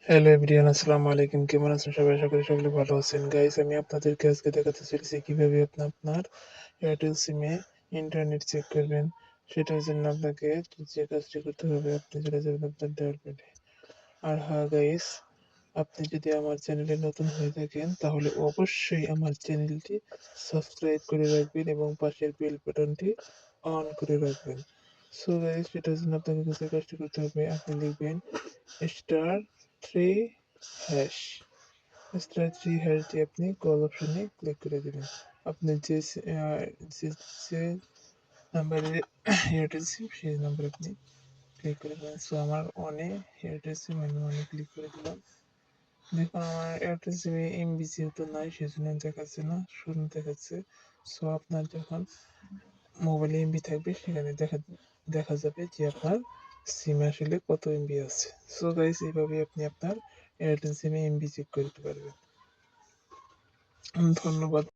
Hello everyone, আসসালামু আলাইকুম। কেমন আছেন সবাই? আশা করি সকলে ভালো আছেন। গাইস, আমি আপনাদেরকে আজকে দেখাতে চলেছি কিভাবে আপনি আপনার এয়ারটেল সিমে ইন্টারনেট চেক করবেন। সেটার জন্য আপনাকে যে কাজটি করতে হবে, আপনি চলে যাবেন আপনার ডায়াল প্যাডে। আর হ্যাঁ গাইস, আপনি যদি আমার চ্যানেলে নতুন হয়ে থাকেন তাহলে অবশ্যই আমার চ্যানেলটি সাবস্ক্রাইব করে রাখবেন এবং পাশের বেল বাটনটি অন করে রাখবেন। সো গাইস, সেটার জন্য আপনাকে যে কাজটি করতে হবে, আপনি লিখবেন *3# *3# দিয়ে আপনি কল অপশনে ক্লিক করে দিবেন। আপনি যে নাম্বারে এয়ারটেল সিম সেই নাম্বারে আপনি ক্লিক করে দেবেন। সো আমার অনে এয়ারটেল সিম, আমি অনে ক্লিক করে দিলাম। দেখুন, আমার এয়ারটেল সিমে এমবি যেহেতু নাই সেজন্য দেখাচ্ছে না, শূন্য দেখাচ্ছে। সো আপনার যখন মোবাইলে এমবি থাকবে সেখানে দেখা যাবে যে আপনার সিমে আসলে কত এমবি আছে। সো গাইস, এইভাবে আপনি আপনার এয়ারটেল সিমে এমবি চেক করতে পারবেন। ধন্যবাদ।